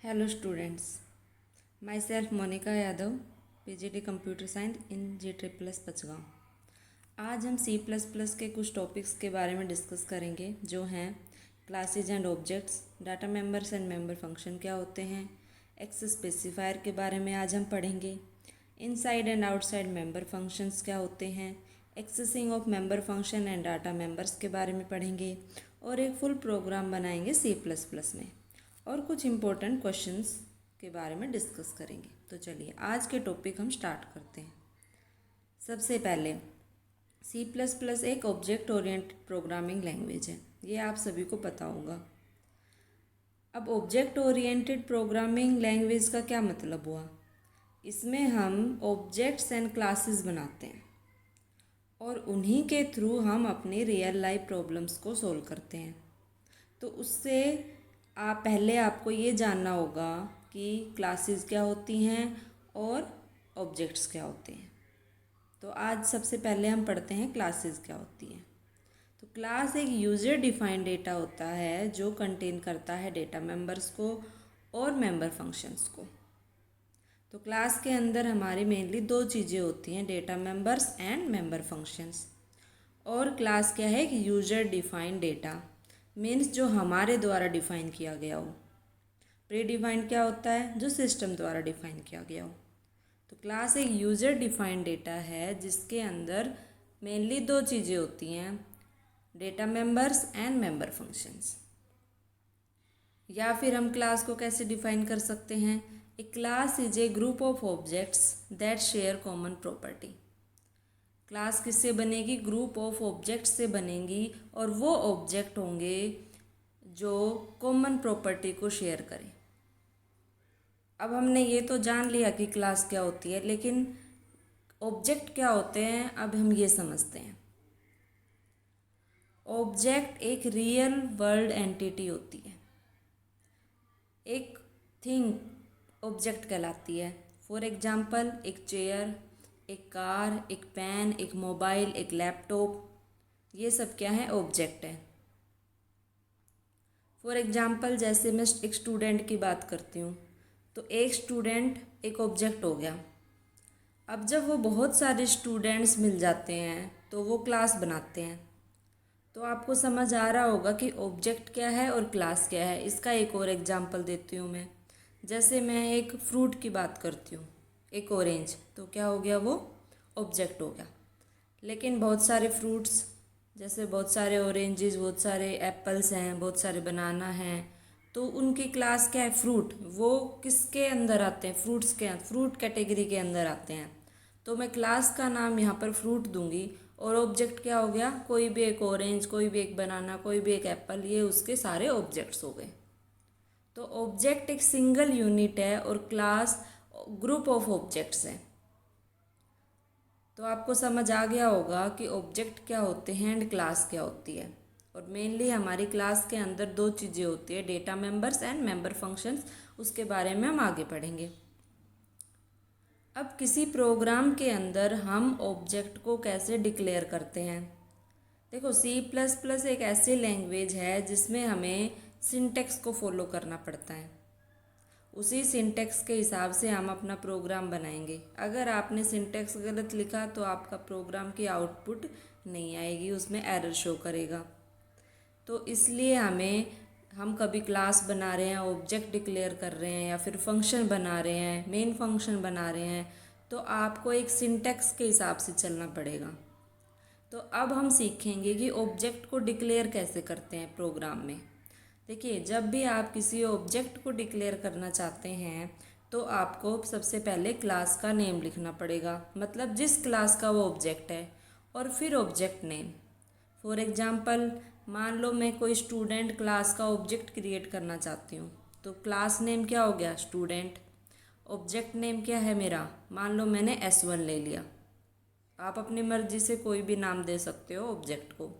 Hello students, myself Monica Yadav, PGD Computer Science in GSSS Pachgaon. आज हम C++ के कुछ टॉपिक्स के बारे में डिस्कस करेंगे जो हैं classes and objects, data members and member function क्या होते हैं, एक्सेस स्पेसिफायर के बारे में आज हम पढ़ेंगे, inside and outside member functions क्या होते हैं, accessing of member function and data members के बारे में पढ़ेंगे और एक फुल प्रोग्राम बनाएंगे C++ में और कुछ इम्पोर्टेंट क्वेश्चंस के बारे में डिस्कस करेंगे। तो चलिए आज के टॉपिक हम स्टार्ट करते हैं। सबसे पहले C++ एक ऑब्जेक्ट ओरिएंटेड प्रोग्रामिंग लैंग्वेज है, ये आप सभी को पता होगा। अब ऑब्जेक्ट ओरिएंटेड प्रोग्रामिंग लैंग्वेज का क्या मतलब हुआ? इसमें हम ऑब्जेक्ट्स एंड क्लासेस बनाते हैं और उन्हीं के थ्रू हम अपनी रियल लाइफ प्रॉब्लम्स को सॉल्व करते हैं। तो उससे पहले आपको ये जानना होगा कि क्लासेस क्या होती हैं और ऑब्जेक्ट्स क्या होते हैं। तो आज सबसे पहले हम पढ़ते हैं क्लासेस क्या होती हैं। तो क्लास एक यूज़र डिफाइंड डेटा होता है जो कंटेन करता है डेटा मेंबर्स को और मेंबर फंक्शंस को। तो क्लास के अंदर हमारी मेनली दो चीज़ें होती हैं, data members and member functions. और क्लास क्या है कि यूज़र डिफाइंड डेटा मीन्स जो हमारे द्वारा डिफ़ाइन किया गया हो। प्री डिफाइंड क्या होता है? जो सिस्टम द्वारा डिफ़ाइन किया गया हो। तो क्लास एक यूज़र डिफाइंड डेटा है जिसके अंदर मेनली दो चीज़ें होती हैं, data members and member functions. या फिर हम क्लास को कैसे डिफाइन कर सकते हैं? A class is a group of objects that share common property. Class किससे बनेगी? ग्रुप ऑफ ऑब्जेक्ट से बनेगी और वो ऑब्जेक्ट होंगे जो कॉमन प्रॉपर्टी को शेयर करें। अब हमने ये तो जान लिया कि क्लास क्या होती है, लेकिन ऑब्जेक्ट क्या होते हैं अब हम ये समझते हैं। ऑब्जेक्ट एक रियल वर्ल्ड एंटिटी होती है, एक थिंग ऑब्जेक्ट कहलाती है। फॉर एग्जाम्पल एक चेयर, एक कार, एक पेन, एक मोबाइल, एक लैपटॉप, ये सब क्या है? ऑब्जेक्ट है। फॉर एग्जाम्पल जैसे मैं एक स्टूडेंट की बात करती हूँ, तो एक स्टूडेंट एक ऑब्जेक्ट हो गया। अब जब वो बहुत सारे स्टूडेंट्स मिल जाते हैं तो वो क्लास बनाते हैं। तो आपको समझ आ रहा होगा कि ऑब्जेक्ट क्या है और क्लास क्या है। इसका एक और एग्जाम्पल देती हूँ मैं। जैसे मैं एक फ्रूट की बात करती हूँ, एक ऑरेंज, तो क्या हो गया? वो ऑब्जेक्ट हो गया। लेकिन बहुत सारे फ्रूट्स, जैसे बहुत सारे ऑरेंजेस, बहुत सारे एप्पल्स हैं, बहुत सारे बनाना हैं, तो उनकी क्लास क्या है? फ्रूट। वो किसके अंदर आते हैं? फ्रूट कैटेगरी के अंदर आते हैं। तो मैं क्लास का नाम यहाँ पर फ्रूट दूंगी और ऑब्जेक्ट क्या हो गया? कोई भी एक ऑरेंज, कोई भी एक बनाना, कोई भी एक एप्पल, ये उसके सारे ऑब्जेक्ट्स हो गए। तो ऑब्जेक्ट एक सिंगल यूनिट है और क्लास ग्रुप ऑफ ऑब्जेक्ट्स है। तो आपको समझ आ गया होगा कि ऑब्जेक्ट क्या होते हैं एंड क्लास क्या होती है। और मेनली हमारी क्लास के अंदर दो चीज़ें होती है, data members and member functions. उसके बारे में हम आगे पढ़ेंगे। अब किसी प्रोग्राम के अंदर हम ऑब्जेक्ट को कैसे डिक्लेयर करते हैं? देखो, C++ एक ऐसी लैंग्वेज है जिसमें हमें सिंटेक्स को फॉलो करना पड़ता है। उसी सिंटेक्स के हिसाब से हम अपना प्रोग्राम बनाएंगे। अगर आपने सिंटेक्स गलत लिखा तो आपका प्रोग्राम की आउटपुट नहीं आएगी, उसमें एरर शो करेगा। तो इसलिए हम कभी क्लास बना रहे हैं, ऑब्जेक्ट डिक्लेयर कर रहे हैं, या फिर फंक्शन बना रहे हैं, मेन फंक्शन बना रहे हैं, तो आपको एक सिंटेक्स के हिसाब से चलना पड़ेगा। तो अब हम सीखेंगे कि ऑब्जेक्ट को डिक्लेयर कैसे करते हैं प्रोग्राम में। देखिए, जब भी आप किसी ऑब्जेक्ट को डिक्लेयर करना चाहते हैं तो आपको सबसे पहले क्लास का नेम लिखना पड़ेगा, मतलब जिस क्लास का वो ऑब्जेक्ट है, और फिर ऑब्जेक्ट नेम। फॉर एग्जांपल मान लो मैं कोई स्टूडेंट क्लास का ऑब्जेक्ट क्रिएट करना चाहती हूँ, तो क्लास नेम क्या हो गया? स्टूडेंट। ऑब्जेक्ट नेम क्या है मेरा? मान लो मैंने S1 ले लिया। आप अपनी मर्जी से कोई भी नाम दे सकते हो ऑब्जेक्ट को।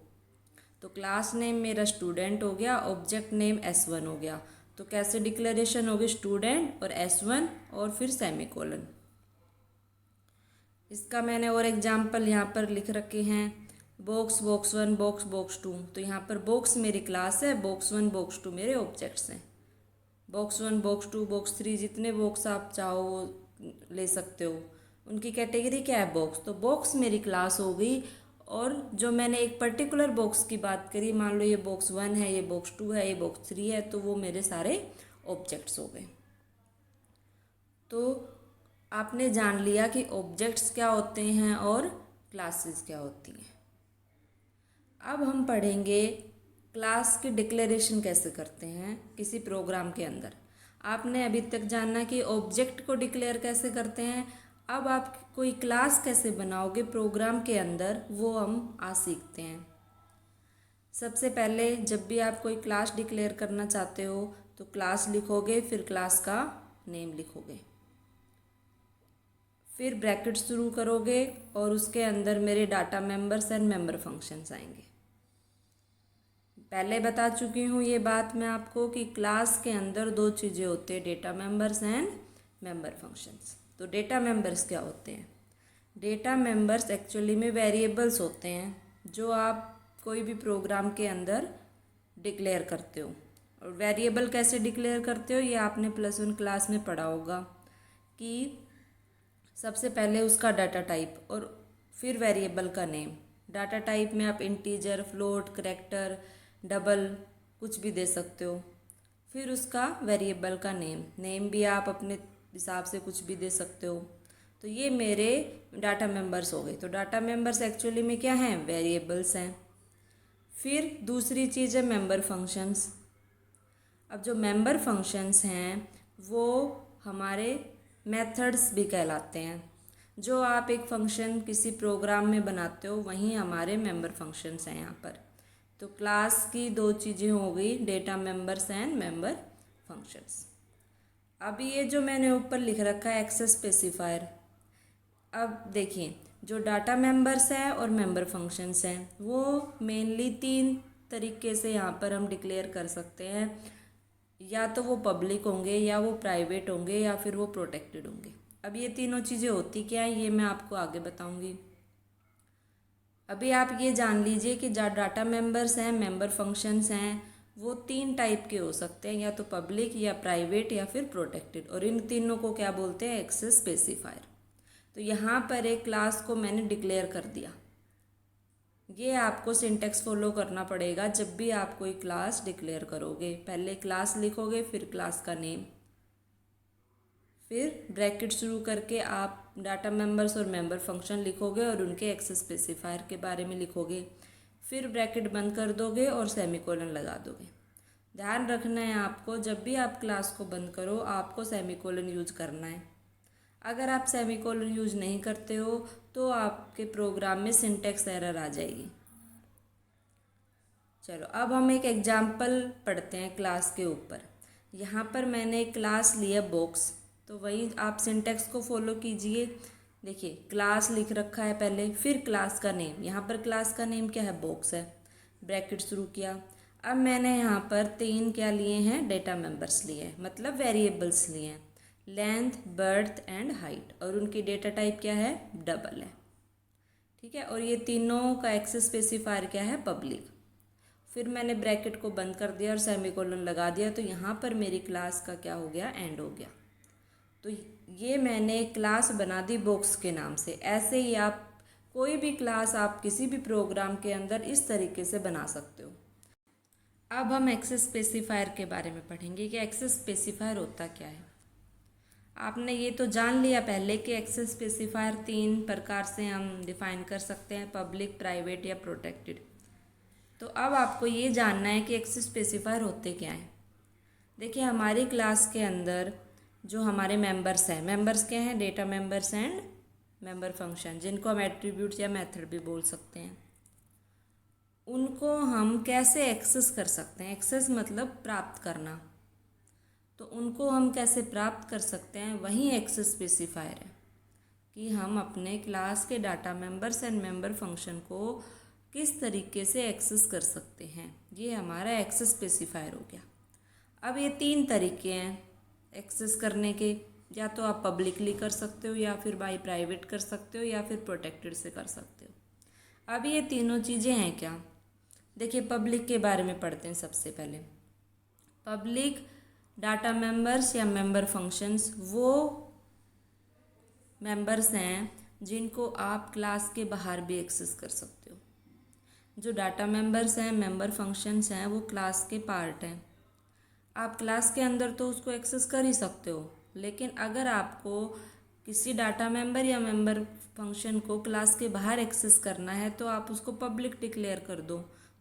तो क्लास नेम मेरा स्टूडेंट हो गया, ऑब्जेक्ट नेम S1 हो गया। तो कैसे डिक्लेरेशन होगी? स्टूडेंट और S1 और फिर सेमीकोलन। इसका मैंने और एग्जाम्पल यहाँ पर लिख रखे हैं, बॉक्स 1, बॉक्स 2। तो यहाँ पर बॉक्स मेरी क्लास है, बॉक्स 1 बॉक्स 2 मेरे ऑब्जेक्ट्स हैं। बॉक्स 1, बॉक्स 2, बॉक्स 3, जितने बॉक्स आप चाहो वो ले सकते हो। उनकी कैटेगरी क्या है? बॉक्स। तो बॉक्स मेरी क्लास हो गई। और जो मैंने एक पर्टिकुलर बॉक्स की बात करी, मान लो ये बॉक्स 1 है, ये बॉक्स 2 है, ये बॉक्स 3 है, तो वो मेरे सारे ऑब्जेक्ट्स हो गए। तो आपने जान लिया कि ऑब्जेक्ट्स क्या होते हैं और क्लासेस क्या होती हैं। अब हम पढ़ेंगे क्लास की डिक्लेरेशन कैसे करते हैं किसी प्रोग्राम के अंदर। आपने अभी तक जाना कि ऑब्जेक्ट को डिक्लेयर कैसे करते हैं। अब आप कोई क्लास कैसे बनाओगे प्रोग्राम के अंदर, वो हम आज सीखते हैं। सबसे पहले जब भी आप कोई क्लास डिक्लेयर करना चाहते हो तो क्लास लिखोगे, फिर क्लास का नेम लिखोगे, फिर ब्रैकेट शुरू करोगे और उसके अंदर मेरे data members and member functions आएंगे। पहले बता चुकी हूँ ये बात मैं आपको कि क्लास के अंदर दो चीज़ें होती हैं, data members and member functions. तो डेटा मेंबर्स क्या होते हैं? डेटा मेंबर्स एक्चुअली में वेरिएबल्स होते हैं जो आप कोई भी प्रोग्राम के अंदर डिक्लेयर करते हो। और वेरिएबल कैसे डिक्लेयर करते हो ये आपने +1 क्लास में पढ़ा होगा कि सबसे पहले उसका डाटा टाइप और फिर वेरिएबल का नेम। डाटा टाइप में आप इंटीजर, फ्लोट, करैक्टर, डबल कुछ भी दे सकते हो। फिर उसका वेरिएबल का नेम भी आप अपने हिसाब से कुछ भी दे सकते हो। तो ये मेरे डाटा मेंबर्स हो गए। तो डाटा मेंबर्स एक्चुअली में क्या हैं? वेरिएबल्स हैं। फिर दूसरी चीज़ है मेंबर फंक्शंस। अब जो मेंबर फंक्शंस हैं वो हमारे मेथड्स भी कहलाते हैं। जो आप एक फंक्शन किसी प्रोग्राम में बनाते हो वहीं हमारे मेंबर फंक्शंस हैं यहाँ पर। तो क्लास की दो चीज़ें हो गई, data members and member functions. अब ये जो मैंने ऊपर लिख रखा है एक्सेस स्पेसिफायर, अब देखिए जो डाटा मेंबर्स हैं और मेंबर फंक्शंस हैं वो मेनली 3 तरीके से यहाँ पर हम डिक्लेयर कर सकते हैं। या तो वो पब्लिक होंगे, या वो प्राइवेट होंगे, या फिर वो प्रोटेक्टेड होंगे। अब ये तीनों चीज़ें होती क्या हैं ये मैं आपको आगे बताऊंगी। अभी आप ये जान लीजिए कि जो डाटा मेंबर्स हैं, मेंबर फंक्शंस हैं, वो 3 टाइप के हो सकते हैं, या तो पब्लिक, या प्राइवेट, या फिर प्रोटेक्टेड। और इन तीनों को क्या बोलते हैं? Access specifier. तो यहाँ पर एक क्लास को मैंने डिक्लेयर कर दिया। ये आपको सिंटेक्स फॉलो करना पड़ेगा जब भी आप कोई क्लास डिक्लेयर करोगे। पहले क्लास लिखोगे, फिर क्लास का नेम, फिर ब्रैकेट शुरू करके आप डाटा मेंबर्स और मेंबर फंक्शन लिखोगे और उनके एक्सेस स्पेसिफायर के बारे में लिखोगे। फिर ब्रैकेट बंद कर दोगे और सेमीकोलन लगा दोगे। ध्यान रखना है आपको, जब भी आप क्लास को बंद करो आपको सेमीकोलन यूज करना है। अगर आप सेमीकोलन यूज नहीं करते हो तो आपके प्रोग्राम में सिंटेक्स एरर आ जाएगी। चलो अब हम एक एग्जाम्पल पढ़ते हैं क्लास के ऊपर। यहाँ पर मैंने एक क्लास लिया बॉक्स, तो वही आप सिंटेक्स को फॉलो कीजिए। देखिए क्लास लिख रखा है पहले, फिर क्लास का नेम। यहाँ पर क्लास का नेम क्या है? बॉक्स है। ब्रैकेट शुरू किया। अब मैंने यहाँ पर 3 क्या लिए हैं? डेटा मेंबर्स लिए हैं, मतलब वेरिएबल्स लिए हैं, लेंथ, बर्थ एंड हाइट। और उनकी डेटा टाइप क्या है? डबल है। ठीक है। और ये तीनों का एक्सेस स्पेसिफायर क्या है? पब्लिक। फिर मैंने ब्रैकेट को बंद कर दिया और सेमीकोलन लगा दिया। तो यहाँ पर मेरी क्लास का क्या हो गया? एंड हो गया। तो ये मैंने क्लास बना दी बॉक्स के नाम से। ऐसे ही आप कोई भी क्लास आप किसी भी प्रोग्राम के अंदर इस तरीके से बना सकते हो। अब हम एक्सेस स्पेसिफायर के बारे में पढ़ेंगे कि एक्सेस स्पेसिफायर होता क्या है। आपने ये तो जान लिया पहले कि एक्सेस स्पेसिफायर 3 प्रकार से हम डिफाइन कर सकते हैं, पब्लिक, प्राइवेट या प्रोटेक्टेड। तो अब आपको ये जानना है कि एक्सेस स्पेसिफायर होते क्या हैं। देखिए हमारी क्लास के अंदर जो हमारे मेंबर्स हैं, मेंबर्स क्या हैं? Data members and member function, जिनको हम एट्रीब्यूट्स या मेथड भी बोल सकते हैं। उनको हम कैसे एक्सेस कर सकते हैं? एक्सेस मतलब प्राप्त करना। तो उनको हम कैसे प्राप्त कर सकते हैं? वही एक्सेस स्पेसिफायर है कि हम अपने क्लास के data members and member function को किस तरीके से एक्सेस कर सकते हैं। ये हमारा एक्सेस स्पेसिफायर हो गया। अब ये 3 तरीके हैं एक्सेस करने के। या तो आप पब्लिकली कर सकते हो, या फिर बाय प्राइवेट कर सकते हो, या फिर प्रोटेक्टेड से कर सकते हो। अब ये तीनों चीज़ें हैं क्या? देखिए पब्लिक के बारे में पढ़ते हैं सबसे पहले। पब्लिक डाटा मेंबर्स या मेंबर फंक्शंस वो मेंबर्स हैं जिनको आप क्लास के बाहर भी एक्सेस कर सकते हो। जो डाटा मेंबर्स हैं, मेंबर फंक्शंस हैं, वो क्लास के पार्ट हैं। आप क्लास के अंदर तो उसको एक्सेस कर ही सकते हो, लेकिन अगर आपको किसी डाटा मेंबर या मेंबर फंक्शन को क्लास के बाहर एक्सेस करना है तो आप उसको पब्लिक डिक्लेयर कर दो,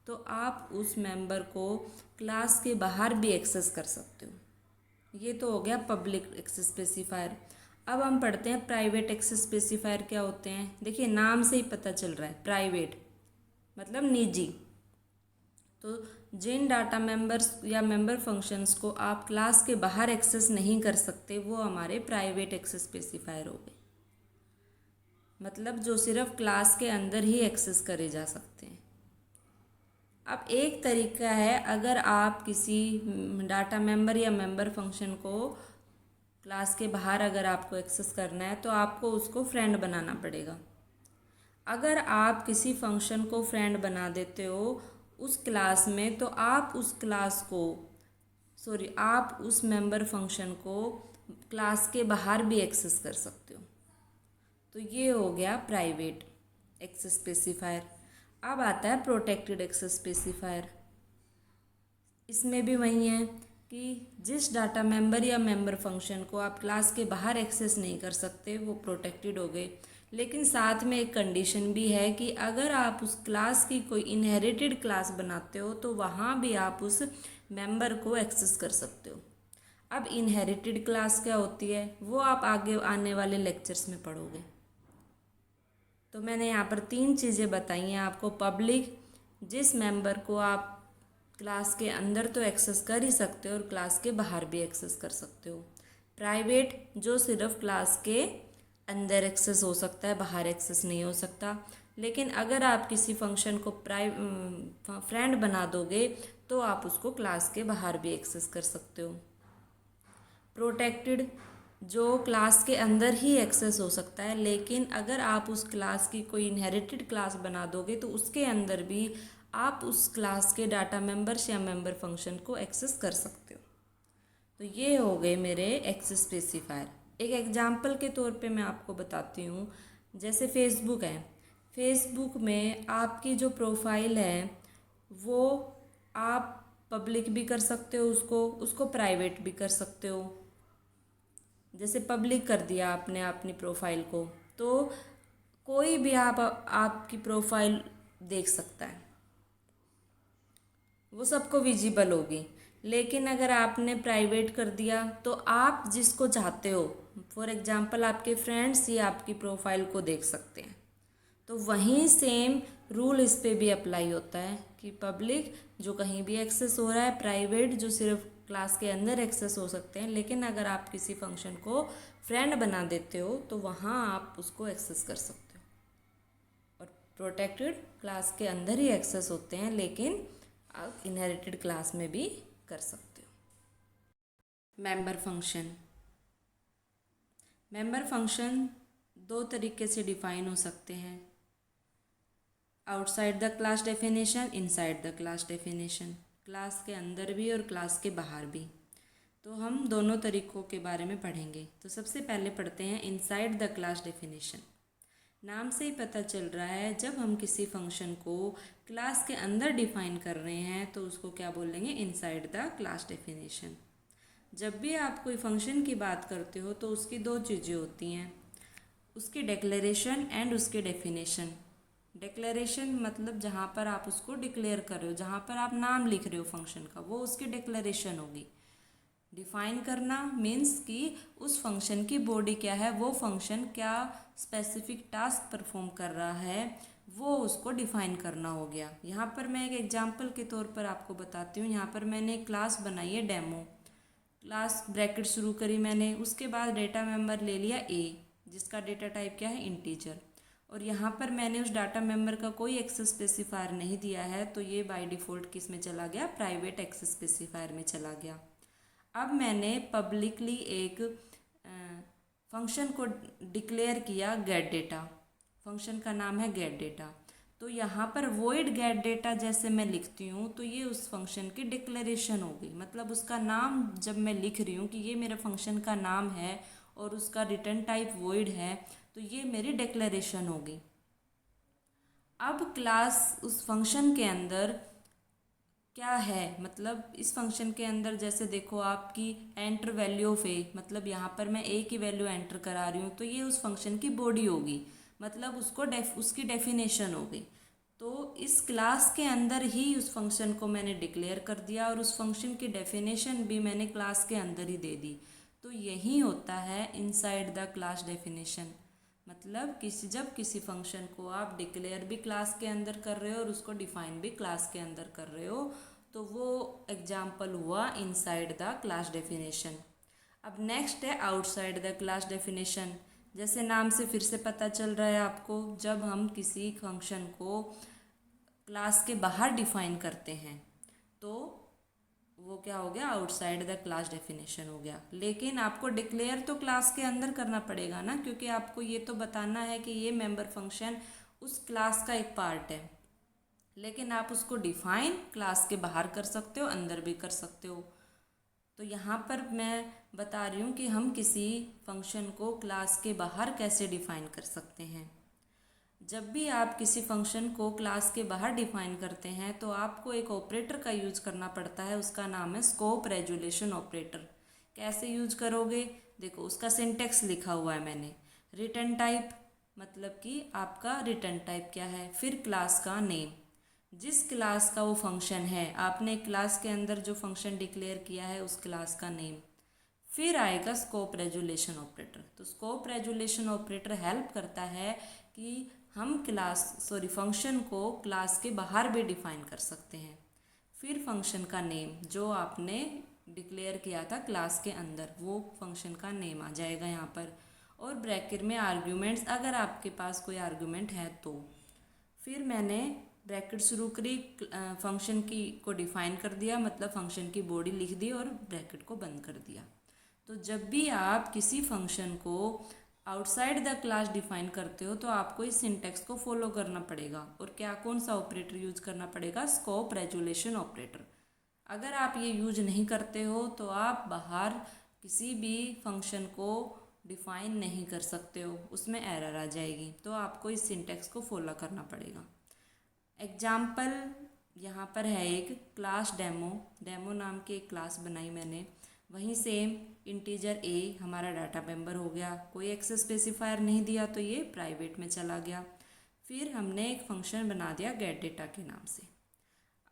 तो आप उस मेंबर को क्लास के बाहर भी एक्सेस कर सकते हो। ये तो हो गया पब्लिक एक्सेस स्पेसिफायर। अब हम पढ़ते हैं प्राइवेट एक्सेस स्पेसिफायर क्या होते हैं। देखिए नाम से ही पता चल रहा है, प्राइवेट मतलब निजी। तो जिन डाटा मेंबर्स या मेंबर फंक्शंस को आप क्लास के बाहर एक्सेस नहीं कर सकते वो हमारे प्राइवेट एक्सेस स्पेसिफायर हो गए, मतलब जो सिर्फ क्लास के अंदर ही एक्सेस करे जा सकते हैं। अब एक तरीका है, अगर आप किसी डाटा मेंबर या मेंबर फंक्शन को क्लास के बाहर अगर आपको एक्सेस करना है तो आपको उसको फ्रेंड बनाना पड़ेगा। अगर आप किसी फंक्शन को फ्रेंड बना देते हो उस क्लास में, तो आप उस क्लास को आप उस मेंबर फंक्शन को क्लास के बाहर भी एक्सेस कर सकते हो। तो ये हो गया प्राइवेट एक्सेस स्पेसिफायर। अब आता है प्रोटेक्टेड एक्सेस स्पेसिफायर। इसमें भी वही है कि जिस डाटा मेंबर या मेंबर फंक्शन को आप क्लास के बाहर एक्सेस नहीं कर सकते वो प्रोटेक्टेड हो गए, लेकिन साथ में एक कंडीशन भी है कि अगर आप उस क्लास की कोई इनहेरिटेड क्लास बनाते हो तो वहाँ भी आप उस मेंबर को एक्सेस कर सकते हो। अब इनहेरिटेड क्लास क्या होती है वो आप आगे आने वाले लेक्चर्स में पढ़ोगे। तो मैंने यहाँ पर 3 चीज़ें बताई हैं आपको। पब्लिक, जिस मेंबर को आप क्लास के अंदर तो एक्सेस कर ही सकते हो और क्लास के बाहर भी एक्सेस कर सकते हो। प्राइवेट, जो सिर्फ क्लास के अंदर एक्सेस हो सकता है, बाहर एक्सेस नहीं हो सकता। लेकिन अगर आप किसी फंक्शन को फ्रेंड बना दोगे तो आप उसको क्लास के बाहर भी एक्सेस कर सकते हो। प्रोटेक्टेड, जो क्लास के अंदर ही एक्सेस हो सकता है, लेकिन अगर आप उस क्लास की कोई इनहेरिटेड क्लास बना दोगे तो उसके अंदर भी आप उस क्लास के डाटा मेंबर्स या मेंबर फंक्शन को एक्सेस कर सकते हो। तो ये हो गए मेरे एक्सेस स्पेसिफायर। एक एग्जांपल के तौर पे मैं आपको बताती हूँ। जैसे फेसबुक है, फेसबुक में आपकी जो प्रोफाइल है वो आप पब्लिक भी कर सकते हो, उसको प्राइवेट भी कर सकते हो। जैसे पब्लिक कर दिया आपने अपनी प्रोफाइल को तो कोई भी आपकी प्रोफाइल देख सकता है, वो सबको विजिबल होगी। लेकिन अगर आपने प्राइवेट कर दिया तो आप जिसको चाहते हो, फॉर एग्जांपल आपके फ्रेंड्स ही आपकी प्रोफाइल को देख सकते हैं। तो वहीं सेम रूल इस पे भी अप्लाई होता है कि पब्लिक जो कहीं भी एक्सेस हो रहा है, प्राइवेट जो सिर्फ क्लास के अंदर एक्सेस हो सकते हैं। लेकिन अगर आप किसी फंक्शन को फ्रेंड बना देते हो तो वहाँ आप उसको एक्सेस कर सकते हो। और प्रोटेक्टेड क्लास के अंदर ही एक्सेस होते हैं, लेकिन आप इनहेरिटेड क्लास में भी कर सकते हो। मेंबर फंक्शन, मेंबर फंक्शन 2 तरीके से डिफाइन हो सकते हैं, outside the class definition, inside the class definition. Class के अंदर भी और क्लास के बाहर भी। तो हम दोनों तरीक़ों के बारे में पढ़ेंगे। तो सबसे पहले पढ़ते हैं इनसाइड द क्लास डेफिनेशन। नाम से ही पता चल रहा है, जब हम किसी फंक्शन को क्लास के अंदर डिफाइन कर रहे हैं तो उसको क्या बोलेंगे, इनसाइड द क्लास डेफिनेशन। जब भी आप कोई फंक्शन की बात करते हो तो उसकी 2 चीज़ें होती हैं, उसकी डिक्लेरेशन एंड उसके डेफिनेशन। डिक्लेरेशन मतलब जहाँ पर आप उसको डिक्लेयर कर रहे हो, जहाँ पर आप नाम लिख रहे हो फंक्शन का, वो उसकी डिक्लेरेशन होगी। डिफाइन करना मीन्स कि उस फंक्शन की बॉडी क्या है, वो फंक्शन क्या स्पेसिफिक टास्क परफॉर्म कर रहा है, वो उसको डिफाइन करना हो गया। यहाँ पर मैं एक एग्जांपल के तौर पर आपको बताती हूँ। यहाँ पर मैंने एक क्लास बनाई है डेमो, क्लास ब्रैकेट शुरू करी मैंने, उसके बाद डेटा मेंबर ले लिया ए, जिसका डेटा टाइप क्या है, इंटीजर। और यहाँ पर मैंने उस डाटा मेंबर का कोई एक्सेस स्पेसिफायर नहीं दिया है, तो ये बाय डिफ़ॉल्ट किस में चला गया, प्राइवेट एक्सेस स्पेसिफायर में चला गया। अब मैंने पब्लिकली एक फंक्शन को डिक्लेयर किया गेट डेटा, फंक्शन का नाम है गेट डेटा। तो यहाँ पर void get data जैसे मैं लिखती हूँ तो ये उस फंक्शन की डिक्लेरेशन होगी, मतलब उसका नाम जब मैं लिख रही हूँ कि ये मेरे फंक्शन का नाम है और उसका रिटर्न टाइप void है, तो ये मेरी डिक्लेरेशन होगी। अब क्लास उस फंक्शन के अंदर क्या है, मतलब इस फंक्शन के अंदर जैसे देखो आपकी एंटर वैल्यू ऑफ ए, मतलब यहाँ पर मैं ए की वैल्यू एंटर करा रही हूँ तो ये उस फंक्शन की बॉडी होगी, मतलब उसकी डेफिनेशन होगी। तो इस क्लास के अंदर ही उस फंक्शन को मैंने डिक्लेयर कर दिया और उस फंक्शन की डेफिनेशन भी मैंने क्लास के अंदर ही दे दी। तो यही होता है इनसाइड द क्लास डेफिनेशन, मतलब जब किसी फंक्शन को आप डिक्लेयर भी क्लास के अंदर कर रहे हो और उसको डिफाइन भी क्लास के अंदर कर रहे हो, तो वो एग्जाम्पल हुआ इनसाइड द क्लास डेफिनेशन। अब नेक्स्ट है आउटसाइड द क्लास डेफिनेशन। जैसे नाम से फिर से पता चल रहा है आपको, जब हम किसी फंक्शन को क्लास के बाहर डिफाइन करते हैं तो वो क्या हो गया, आउटसाइड द क्लास डेफिनेशन हो गया। लेकिन आपको डिक्लेयर तो क्लास के अंदर करना पड़ेगा ना, क्योंकि आपको ये तो बताना है कि ये मेंबर फंक्शन उस क्लास का एक पार्ट है। लेकिन आप उसको डिफाइन क्लास के बाहर कर सकते हो, अंदर भी कर सकते हो। तो यहाँ पर मैं बता रही हूँ कि हम किसी फंक्शन को क्लास के बाहर कैसे डिफाइन कर सकते हैं। जब भी आप किसी फंक्शन को क्लास के बाहर डिफाइन करते हैं तो आपको एक ऑपरेटर का यूज करना पड़ता है, उसका नाम है स्कोप रेजुलेशन ऑपरेटर। कैसे यूज करोगे, देखो उसका सिंटेक्स लिखा हुआ है मैंने। रिटर्न टाइप, मतलब कि आपका रिटर्न टाइप क्या है, फिर क्लास का नेम, जिस क्लास का वो फंक्शन है, आपने क्लास के अंदर जो फंक्शन डिक्लेयर किया है उस क्लास का नेम, फिर आएगा स्कोप रेजुलेशन ऑपरेटर। तो स्कोप रेजुलेशन ऑपरेटर हेल्प करता है कि हम फंक्शन को क्लास के बाहर भी डिफाइन कर सकते हैं। फिर फंक्शन का नेम जो आपने डिक्लेयर किया था क्लास के अंदर, वो फंक्शन का नेम आ जाएगा यहाँ पर, और ब्रैकेट में आर्ग्यूमेंट्स, अगर आपके पास कोई आर्ग्यूमेंट है तो। फिर मैंने ब्रैकेट शुरू करी, फंक्शन की को डिफाइन कर दिया, मतलब फंक्शन की बॉडी लिख दी और ब्रैकेट को बंद कर दिया। तो जब भी आप किसी फंक्शन को आउटसाइड द क्लास डिफाइन करते हो तो आपको इस सिंटेक्स को फॉलो करना पड़ेगा। और क्या, कौन सा ऑपरेटर यूज करना पड़ेगा, स्कोप रेजुलेशन ऑपरेटर। अगर आप ये यूज नहीं करते हो तो आप बाहर किसी भी फंक्शन को डिफाइन नहीं कर सकते हो, उसमें एरर आ जाएगी। तो आपको इस सिंटेक्स को फॉलो करना पड़ेगा। एग्जाम्पल यहाँ पर है एक क्लास डेमो, डेमो नाम की एक क्लास बनाई मैंने। वहीं सेम इंटीजर ए हमारा डाटा मेंबर हो गया, कोई एक्सेस स्पेसिफायर नहीं दिया तो ये प्राइवेट में चला गया। फिर हमने एक फंक्शन बना दिया गेट डेटा के नाम से।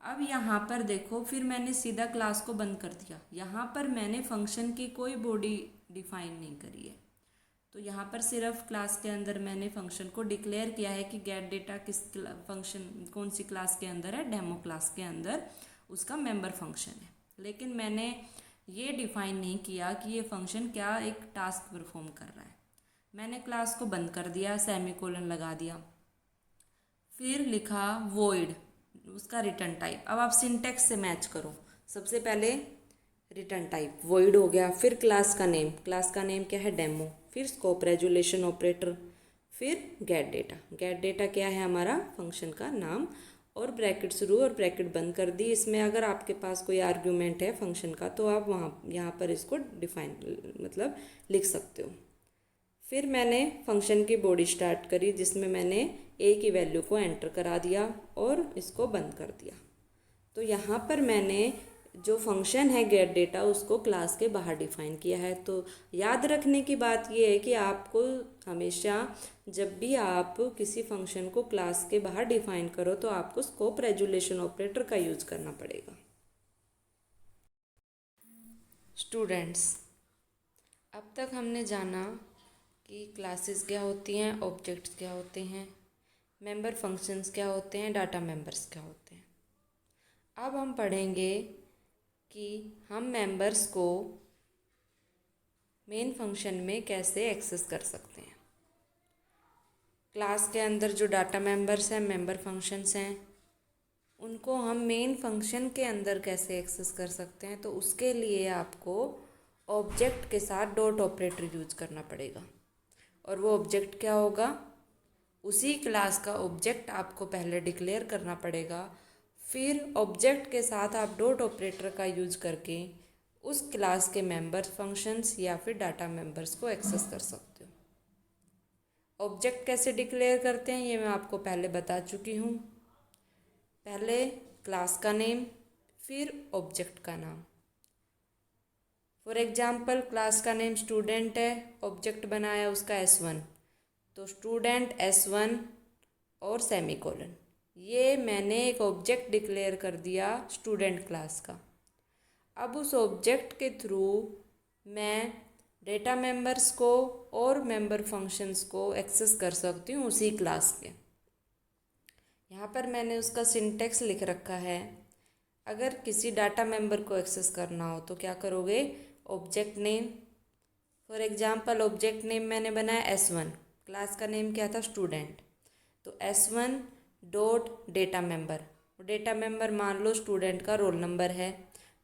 अब यहाँ पर देखो, फिर मैंने सीधा क्लास को बंद कर दिया। यहाँ पर मैंने फंक्शन की कोई बॉडी डिफाइन नहीं करी है, तो यहाँ पर सिर्फ क्लास के अंदर मैंने फंक्शन को डिक्लेयर किया है कि गेट डेटा किस फंक्शन कौन सी क्लास के अंदर है, डेमो क्लास के अंदर उसका मेंबर फंक्शन है। लेकिन मैंने ये डिफाइन नहीं किया कि ये फंक्शन क्या एक टास्क परफॉर्म कर रहा है। मैंने क्लास को बंद कर दिया, सेमीकोलन लगा दिया, फिर लिखा वॉइड उसका रिटर्न टाइप। अब आप सिंटेक्स से मैच करो। सबसे पहले रिटर्न टाइप वॉइड हो गया, फिर क्लास का नेम, क्लास का नेम क्या है, डेमो, फिर स्कोप रेजुलेशन ऑपरेटर, फिर गेट डेटा, गेट डेटा क्या है हमारा फंक्शन का नाम, और ब्रैकेट शुरू और ब्रैकेट बंद कर दी। इसमें अगर आपके पास कोई आर्ग्यूमेंट है फंक्शन का तो आप वहाँ यहाँ पर इसको डिफाइन मतलब लिख सकते हो। फिर मैंने फंक्शन की बॉडी स्टार्ट करी जिसमें मैंने ए की वैल्यू को एंटर करा दिया और इसको बंद कर दिया। तो यहाँ पर मैंने जो फंक्शन है गेट डेटा उसको क्लास के बाहर डिफाइन किया है। तो याद रखने की बात ये है कि आपको हमेशा जब भी आप किसी फंक्शन को क्लास के बाहर डिफाइन करो तो आपको स्कोप रेजुलेशन ऑपरेटर का यूज करना पड़ेगा। स्टूडेंट्स, अब तक हमने जाना कि क्लासेस क्या होती हैं, ऑब्जेक्ट्स क्या होते हैं, मेंबर फंक्शंस क्या होते हैं, डाटा मेंबर्स क्या होते हैं। अब हम पढ़ेंगे कि हम मेंबर्स को मेन फंक्शन में कैसे एक्सेस कर सकते हैं। क्लास के अंदर जो डाटा मेंबर्स हैं, मेंबर फंक्शंस हैं, उनको हम मेन फंक्शन के अंदर कैसे एक्सेस कर सकते हैं। तो उसके लिए आपको ऑब्जेक्ट के साथ डॉट ऑपरेटर यूज करना पड़ेगा। और वो ऑब्जेक्ट क्या होगा, उसी क्लास का ऑब्जेक्ट आपको पहले डिक्लेयर करना पड़ेगा, फिर ऑब्जेक्ट के साथ आप डॉट ऑपरेटर का यूज करके उस क्लास के मेंबर फंक्शंस या फिर डाटा मेंबर्स को एक्सेस कर सकते हो। ऑब्जेक्ट कैसे डिक्लेयर करते हैं ये मैं आपको पहले बता चुकी हूँ। पहले क्लास का नेम, फिर ऑब्जेक्ट का नाम। फॉर एग्जाम्पल क्लास का नेम स्टूडेंट है, ऑब्जेक्ट बनाया उसका S1, तो स्टूडेंट S1 और सेमीकोलन, ये मैंने एक ऑब्जेक्ट डिक्लेयर कर दिया स्टूडेंट क्लास का। अब उस ऑब्जेक्ट के थ्रू मैं डेटा मेंबर्स को और मेंबर फंक्शंस को एक्सेस कर सकती हूँ उसी क्लास के। यहाँ पर मैंने उसका सिंटेक्स लिख रखा है। अगर किसी डाटा मेंबर को एक्सेस करना हो तो क्या करोगे, object name, for example object name मैंने बनाया S1, क्लास का नेम क्या था स्टूडेंट, तो S1 dot data member, data member मान लो स्टूडेंट का रोल नंबर है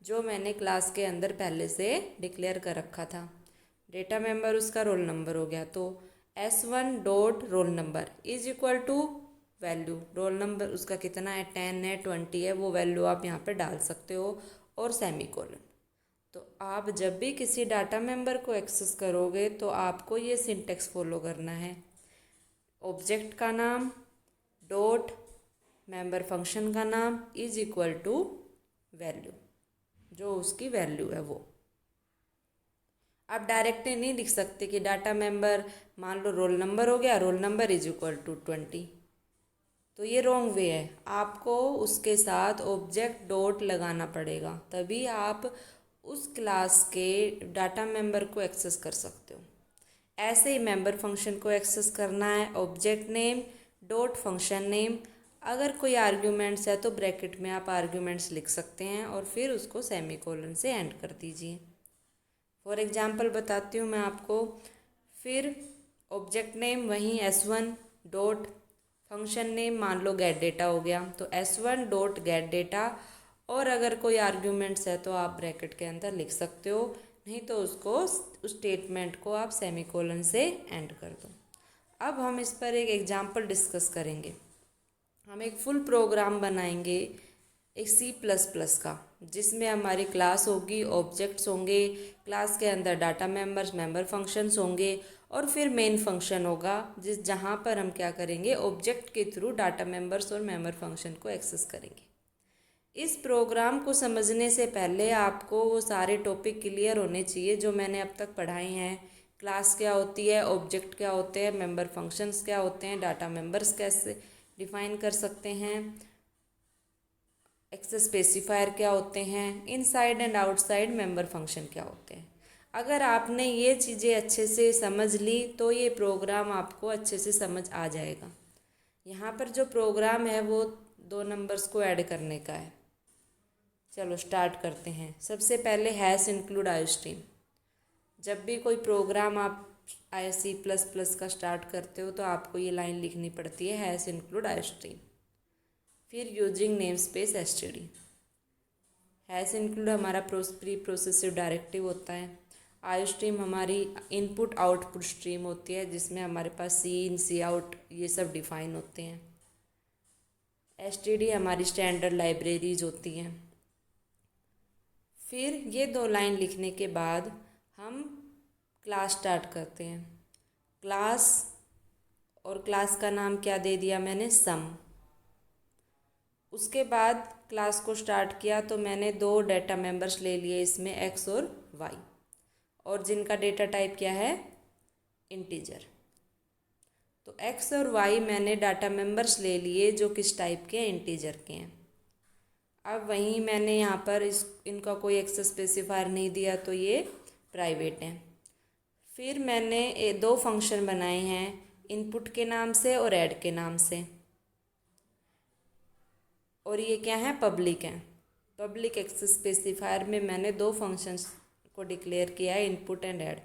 जो मैंने क्लास के अंदर पहले से डिक्लेयर कर रखा था। डेटा मेंबर उसका रोल नंबर हो गया, तो S1 dot roll number is equal to value, roll number उसका कितना है, 10 है, 20 है, वो वैल्यू आप यहाँ पे डाल सकते हो और सेमीकोलन। तो आप जब भी किसी डाटा मेंबर को एक्सेस करोगे तो आपको ये सिंटेक्स फॉलो करना है, ऑब्जेक्ट का नाम डॉट मेंबर फंक्शन का नाम इज इक्वल टू वैल्यू, जो उसकी वैल्यू है वो। आप डायरेक्टली नहीं लिख सकते कि डाटा मेंबर मान लो रोल नंबर हो गया, roll number is equal to 20, तो ये रॉन्ग वे है। आपको उसके साथ ऑब्जेक्ट डॉट लगाना पड़ेगा, तभी आप उस क्लास के डाटा मेंबर को एक्सेस कर सकते हो। ऐसे ही मेंबर फंक्शन को एक्सेस करना है, object name dot function name, अगर कोई आर्ग्यूमेंट्स है तो ब्रैकेट में आप आर्ग्यूमेंट्स लिख सकते हैं और फिर उसको सेमीकोलन से एंड कर दीजिए। फॉर एग्जांपल बताती हूँ मैं आपको। फिर ऑब्जेक्ट नेम वहीं S1 डॉट फंक्शन नेम मान लो गेट डेटा हो गया, तो S1 डॉट गेट डेटा, और अगर कोई आर्ग्यूमेंट्स है तो आप ब्रैकेट के अंदर लिख सकते हो, नहीं तो उसको उस स्टेटमेंट को आप सेमीकोलन से एंड कर दो। अब हम इस पर एक एग्जांपल डिस्कस करेंगे। हम एक फुल प्रोग्राम बनाएंगे एक C++ का, जिसमें हमारी क्लास होगी, ऑब्जेक्ट्स होंगे, क्लास के अंदर डाटा मेंबर्स, मेंबर फंक्शंस होंगे और फिर मेन फंक्शन होगा जहाँ पर हम क्या करेंगे, ऑब्जेक्ट के थ्रू डाटा मेंबर्स और मेंबर फंक्शन को एक्सेस करेंगे। इस प्रोग्राम को समझने से पहले आपको वो सारे टॉपिक क्लियर होने चाहिए जो मैंने अब तक पढ़ाए हैं। क्लास क्या होती है, ऑब्जेक्ट क्या होते हैं, मेंबर फंक्शंस क्या होते हैं, डाटा मेंबर्स कैसे डिफाइन कर सकते हैं, एक्सेस स्पेसिफायर क्या होते हैं, inside and outside member function क्या होते हैं। अगर आपने ये चीज़ें अच्छे से समझ ली तो ये प्रोग्राम आपको अच्छे से समझ आ जाएगा। यहाँ पर जो प्रोग्राम है वो 2 नंबर्स को ऐड करने का है। चलो स्टार्ट करते हैं। सबसे पहले हैश इंक्लूड आयोस्ट्रीम। जब भी कोई प्रोग्राम आप C++ का स्टार्ट करते हो तो आपको ये लाइन लिखनी पड़ती है, हैश इंक्लूड आयोस्ट्रीम। फिर using name space std। Hash include हमारा प्री प्रोसेसिव डायरेक्टिव होता है। आयोस्ट्रीम हमारी इनपुट आउटपुट स्ट्रीम होती है जिसमें हमारे पास सी इन सी आउट ये सब डिफाइन होते हैं। std हमारी स्टैंडर्ड लाइब्रेरीज होती हैं। फिर ये 2 लाइन लिखने के बाद हम क्लास स्टार्ट करते हैं। क्लास, और क्लास का नाम क्या दे दिया मैंने, सम। उसके बाद क्लास को स्टार्ट किया तो मैंने 2 डेटा मेंबर्स ले लिए इसमें, x और y, और जिनका डेटा टाइप क्या है, इंटीजर। तो x और y मैंने डाटा मेंबर्स ले लिए जो किस टाइप के हैं, इंटीजर के हैं। अब वहीं मैंने यहाँ पर इनका कोई एक्सेस स्पेसिफायर नहीं दिया तो ये प्राइवेट हैं। फिर मैंने 2 फंक्शन बनाए हैं, इनपुट के नाम से और ऐड के नाम से, और ये क्या है, पब्लिक हैं। पब्लिक एक्सेस स्पेसिफायर में मैंने 2 फंक्शंस को डिक्लेयर किया है, इनपुट एंड ऐड।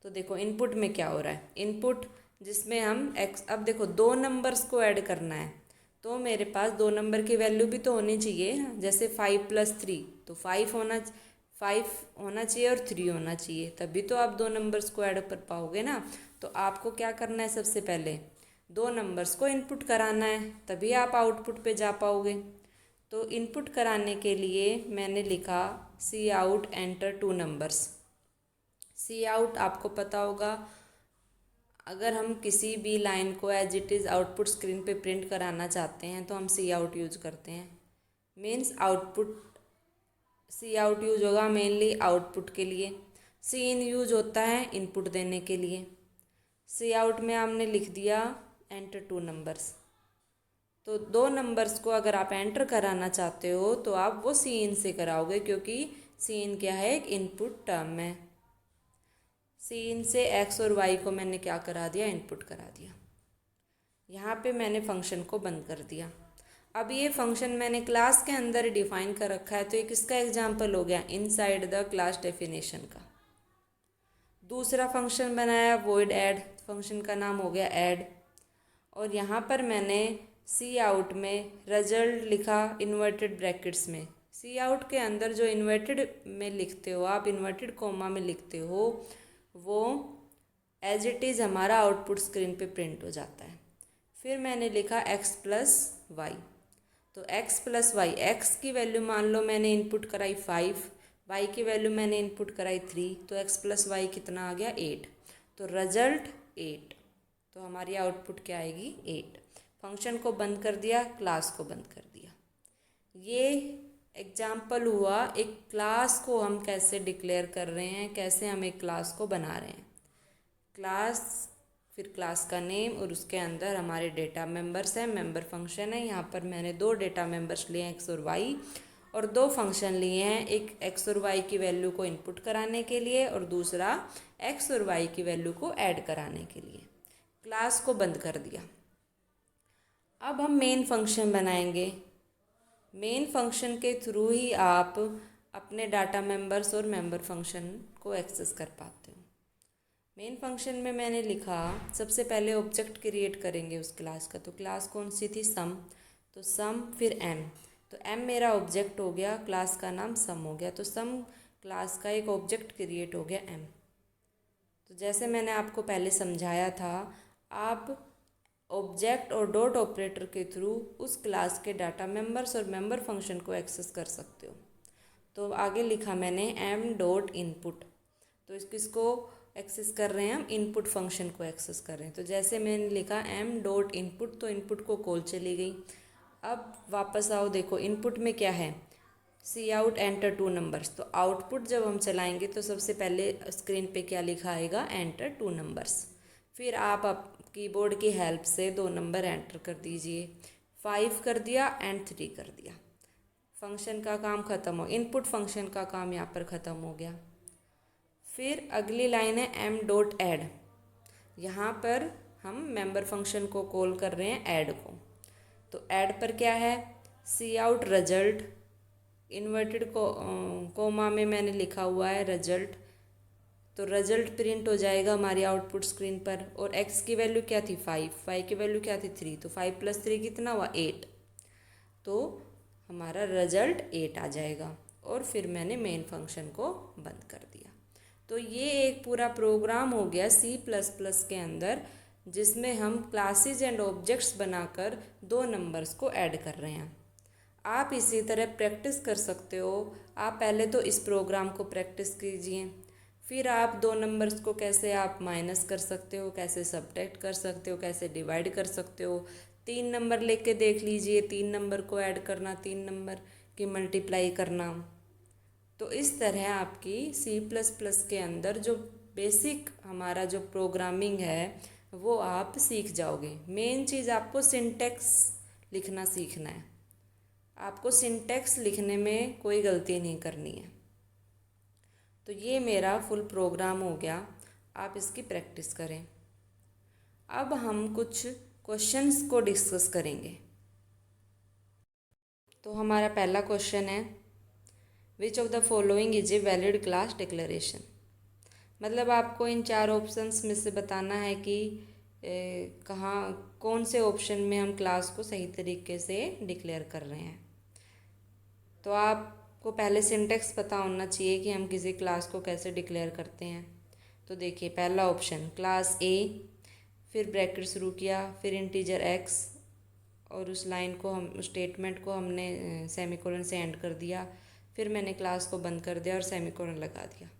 तो देखो इनपुट में क्या हो रहा है, इनपुट जिसमें हम अब देखो 2 नंबर्स को ऐड करना है तो मेरे पास 2 नंबर की वैल्यू भी तो होनी चाहिए ना, जैसे 5 + 3 तो 5 होना चाहिए और 3 होना चाहिए, तभी तो आप 2 नंबर्स को ऐड कर पाओगे ना। तो आपको क्या करना है, सबसे पहले दो नंबर्स को इनपुट कराना है, तभी आप आउटपुट पे जा पाओगे। तो इनपुट कराने के लिए मैंने लिखा C out enter two numbers. C out आपको पता होगा, अगर हम किसी भी लाइन को as it is output screen पे प्रिंट कराना चाहते हैं तो हम सी आउट यूज करते हैं। मीन्स आउटपुट, सी आउट यूज होगा मेनली आउटपुट के लिए, सी इन यूज होता है इनपुट देने के लिए। सी आउट में आपने लिख दिया एंटर टू नंबर्स, तो दो नंबर्स को अगर आप एंटर कराना चाहते हो तो आप वो सी इन से कराओगे, क्योंकि सी इन क्या है, एक इनपुट टर्म है। सी इन से एक्स और वाई को मैंने क्या करा दिया, इनपुट करा दिया। यहाँ पे मैंने फंक्शन को बंद कर दिया। अब ये फंक्शन मैंने क्लास के अंदर डिफाइन कर रखा है, तो ये किसका एग्जाम्पल हो गया, इनसाइड द क्लास डेफिनेशन का। दूसरा फंक्शन बनाया वॉइड ऐड, फंक्शन का नाम हो गया ऐड, और यहाँ पर मैंने सी आउट में रिजल्ट लिखा इन्वर्टेड ब्रैकेट्स में। सी आउट के अंदर जो इन्वर्टेड में लिखते हो आप, इन्वर्टेड कोमा में लिखते हो, वो एज इट इज़ हमारा आउटपुट स्क्रीन पे प्रिंट हो जाता है। फिर मैंने लिखा x प्लस वाई, तो x प्लस वाई, एक्स की वैल्यू मान लो मैंने इनपुट कराई 5, y की वैल्यू मैंने इनपुट कराई 3, तो x प्लस वाई कितना आ गया, 8। तो रिजल्ट 8, तो हमारी आउटपुट क्या आएगी, 8। फंक्शन को बंद कर दिया, क्लास को बंद कर दिया। ये एग्जाम्पल हुआ एक क्लास को हम कैसे डिक्लेयर कर रहे हैं, कैसे हम एक क्लास को बना रहे हैं। क्लास, फिर क्लास का नेम, और उसके अंदर हमारे डेटा मेंबर्स हैं, मेंबर फंक्शन है। यहाँ पर मैंने दो डेटा मेंबर्स लिए हैं, एक्स और वाई, और दो फंक्शन लिए हैं, एक एक्स और वाई की वैल्यू को इनपुट कराने के लिए और दूसरा एक्स और वाई की वैल्यू को ऐड कराने के लिए। क्लास को बंद कर दिया। अब हम मेन फंक्शन बनाएंगे। मेन फंक्शन के थ्रू ही आप अपने डाटा मेंबर्स और मेंबर फंक्शन को एक्सेस कर पाते हो। मेन फंक्शन में मैंने लिखा, सबसे पहले ऑब्जेक्ट क्रिएट करेंगे उस क्लास का, तो क्लास कौन सी थी, सम, तो सम फिर एम, तो एम मेरा ऑब्जेक्ट हो गया, क्लास का नाम सम हो गया, तो सम क्लास का एक ऑब्जेक्ट क्रिएट हो गया एम। तो जैसे मैंने आपको पहले समझाया था, आप ऑब्जेक्ट और डॉट ऑपरेटर के थ्रू उस क्लास के डाटा मेंबर्स और मेंबर फंक्शन को एक्सेस कर सकते हो। तो आगे लिखा मैंने एम डॉट इनपुट, तो किसको एक्सेस कर रहे हैं हम, इनपुट फंक्शन को एक्सेस कर रहे हैं। तो जैसे मैंने लिखा एम डॉट इनपुट, तो इनपुट को कॉल चली गई। अब वापस आओ, देखो इनपुट में क्या है, सी आउट एंटर टू नंबर्स, तो आउटपुट जब हम चलाएंगे तो सबसे पहले स्क्रीन पे क्या लिखा आएगा, एंटर टू नंबर्स। फिर आप कीबोर्ड की हेल्प से दो नंबर एंटर कर दीजिए, 5 कर दिया एंड 3 कर दिया। फंक्शन का काम ख़त्म हो, इनपुट फंक्शन का काम यहाँ पर ख़त्म हो गया। फिर अगली लाइन है एम डॉट ऐड, यहाँ पर हम मेंबर फंक्शन को कॉल कर रहे हैं ऐड को। तो ऐड पर क्या है, सी आउट रिजल्ट, इन्वर्टेड कोमा में मैंने लिखा हुआ है रिजल्ट, तो रिजल्ट प्रिंट हो जाएगा हमारी आउटपुट स्क्रीन पर। और x की वैल्यू क्या थी, 5, y की वैल्यू क्या थी, 3, तो 5 + 3 कितना हुआ, 8, तो हमारा रिजल्ट 8 आ जाएगा। और फिर मैंने मेन फंक्शन को बंद कर दिया। तो ये एक पूरा प्रोग्राम हो गया C++ के अंदर, जिसमें हम क्लासेज एंड ऑब्जेक्ट्स बनाकर दो नंबर्स को ऐड कर रहे हैं। आप इसी तरह प्रैक्टिस कर सकते हो। आप पहले तो इस प्रोग्राम को प्रैक्टिस कीजिए, फिर आप दो नंबर्स को कैसे आप माइनस कर सकते हो, कैसे सब्ट्रैक्ट कर सकते हो, कैसे डिवाइड कर सकते हो। 3 नंबर लेके देख लीजिए, 3 नंबर को ऐड करना, 3 नंबर की मल्टीप्लाई करना। तो इस तरह आपकी C++ के अंदर जो बेसिक हमारा जो प्रोग्रामिंग है वो आप सीख जाओगे। मेन चीज़ आपको सिंटैक्स लिखना सीखना है। आपको सिंटैक्स लिखने में कोई गलती नहीं करनी है। तो ये मेरा फुल प्रोग्राम हो गया, आप इसकी प्रैक्टिस करें। अब हम कुछ क्वेश्चंस को डिस्कस करेंगे। तो हमारा पहला क्वेश्चन है, which of the following is a valid class declaration. मतलब आपको इन 4 ऑप्शंस में से बताना है कि कहाँ कौन से ऑप्शन में हम क्लास को सही तरीके से डिक्लेयर कर रहे हैं। तो आपको पहले सिंटैक्स पता होना चाहिए कि हम किसी क्लास को कैसे डिक्लेयर करते हैं। तो देखिए पहला ऑप्शन क्लास ए, फिर ब्रैकेट शुरू किया, फिर इंटीजर x, और उस लाइन को हम उस स्टेटमेंट को हमने सेमीकोलन से एंड कर दिया। फिर मैंने क्लास को बंद कर दिया और सेमीकोलन लगा दिया।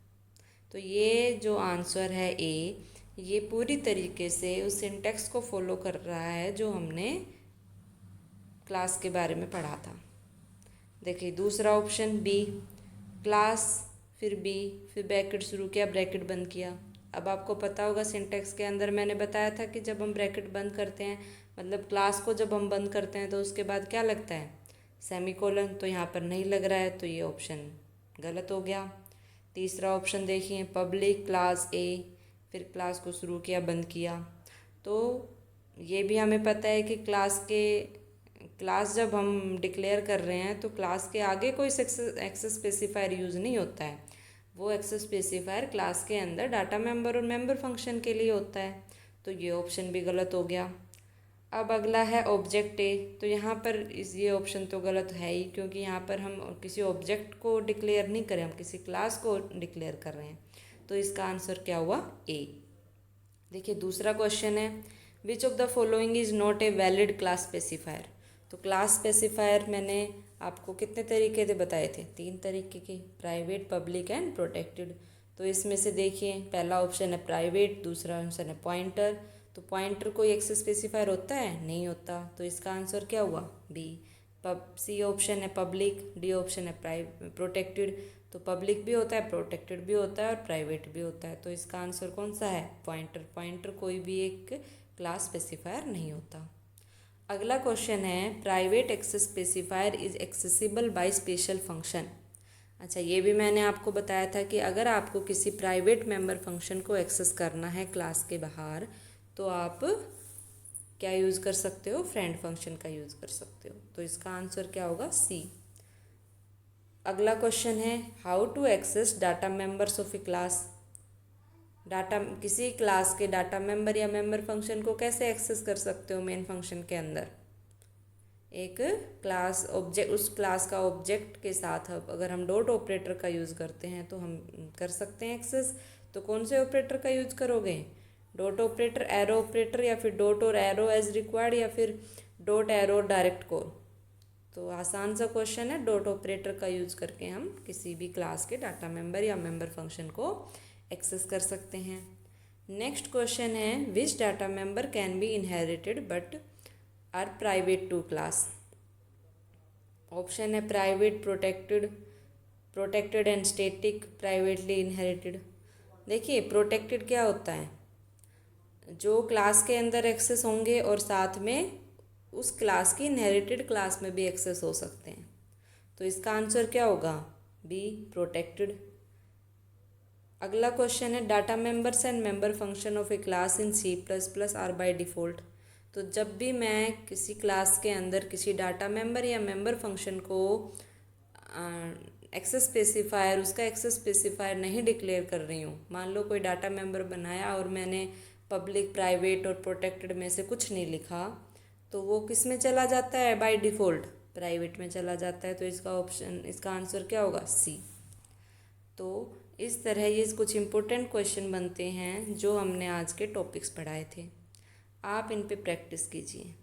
तो ये जो आंसर है ए, ये पूरी तरीके से उस सिंटेक्स को फॉलो कर रहा है जो हमने क्लास के बारे में पढ़ा था। देखिए दूसरा ऑप्शन बी, क्लास फिर बी, फिर ब्रैकेट शुरू किया, ब्रैकेट बंद किया। अब आपको पता होगा सिंटेक्स के अंदर मैंने बताया था कि जब हम ब्रैकेट बंद करते हैं, मतलब क्लास को जब हम बंद करते हैं, तो उसके बाद क्या लगता है, सेमीकोलन। तो यहाँ पर नहीं लग रहा है, तो ये ऑप्शन गलत हो गया। तीसरा ऑप्शन देखिए, पब्लिक क्लास ए, फिर क्लास को शुरू किया, बंद किया। तो ये भी हमें पता है कि क्लास जब हम डिक्लेयर कर रहे हैं तो क्लास के आगे कोई एक्सेस स्पेसिफायर यूज़ नहीं होता है। वो एक्सेस स्पेसिफायर क्लास के अंदर डाटा मेंबर और मेंबर फंक्शन के लिए होता है। तो ये ऑप्शन भी गलत हो गया। अब अगला है ऑब्जेक्ट ए। तो यहाँ पर ये ऑप्शन तो गलत है ही, क्योंकि यहाँ पर हम किसी ऑब्जेक्ट को डिक्लेयर नहीं करें, हम किसी क्लास को डिक्लेयर कर रहे हैं। तो इसका आंसर क्या हुआ, ए। देखिए दूसरा क्वेश्चन है, which of the following is not a valid class specifier. तो क्लास स्पेसिफायर मैंने आपको कितने तरीके से बताए थे, 3 तरीके के, प्राइवेट, पब्लिक एंड प्रोटेक्टेड। तो इसमें से देखिए पहला ऑप्शन है प्राइवेट, दूसरा ऑप्शन है पॉइंटर। तो पॉइंटर कोई एक्सेस स्पेसिफायर होता है, नहीं होता। तो इसका आंसर क्या हुआ, बी। सी ऑप्शन है पब्लिक, डी ऑप्शन है प्रोटेक्टेड। तो पब्लिक भी होता है, प्रोटेक्टेड भी होता है और प्राइवेट भी होता है। तो इसका आंसर कौन सा है, पॉइंटर। पॉइंटर कोई भी एक क्लास स्पेसिफायर नहीं होता। अगला क्वेश्चन है, private access specifier is accessible by special function. अच्छा, ये भी मैंने आपको बताया था कि अगर आपको किसी प्राइवेट मेंबर फंक्शन को एक्सेस करना है क्लास के बाहर, तो आप क्या यूज़ कर सकते हो, फ्रेंड फंक्शन का यूज़ कर सकते हो। तो इसका आंसर क्या होगा, सी। अगला क्वेश्चन है, how to access data members of a class. किसी क्लास के डाटा मेंबर या मेंबर फंक्शन को कैसे एक्सेस कर सकते हो मेन फंक्शन के अंदर। एक क्लास ऑब्जेक्ट, उस क्लास का ऑब्जेक्ट के साथ अगर हम डॉट ऑपरेटर का यूज़ करते हैं तो हम कर सकते हैं एक्सेस। तो कौन से ऑपरेटर का यूज़ करोगे, डॉट ऑपरेटर, एरो ऑपरेटर, या फिर डॉट और एरो एज रिक्वायर्ड, या फिर डॉट एरो डायरेक्ट कॉल। तो आसान सा क्वेश्चन है, डॉट ऑपरेटर का यूज़ करके हम किसी भी क्लास के डाटा मेंबर या मेंबर फंक्शन को एक्सेस कर सकते हैं। नेक्स्ट क्वेश्चन है, which data member can be inherited but are private to class. Option है private, protected and static, privately inherited. देखिए प्रोटेक्टेड क्या होता है, जो क्लास के अंदर एक्सेस होंगे और साथ में उस क्लास की इनहेरिटेड क्लास में भी एक्सेस हो सकते हैं। तो इसका आंसर क्या होगा, बी, प्रोटेक्टेड। अगला क्वेश्चन है, data members and member function of a class in C++ are by default. तो जब भी मैं किसी क्लास के अंदर किसी डाटा मेंबर या मेंबर फंक्शन को एक्सेस स्पेसिफायर, उसका एक्सेस स्पेसिफायर नहीं डिक्लेयर कर रही हूँ, मान लो कोई डाटा मेंबर बनाया और मैंने पब्लिक, प्राइवेट और प्रोटेक्टेड में से कुछ नहीं लिखा, तो वो किस में चला जाता है, बाय डिफ़ॉल्ट प्राइवेट में चला जाता है। तो इसका आंसर क्या होगा, सी। तो इस तरह ये कुछ इम्पोर्टेंट क्वेश्चन बनते हैं जो हमने आज के टॉपिक्स पढ़ाए थे। आप इन पे प्रैक्टिस कीजिए।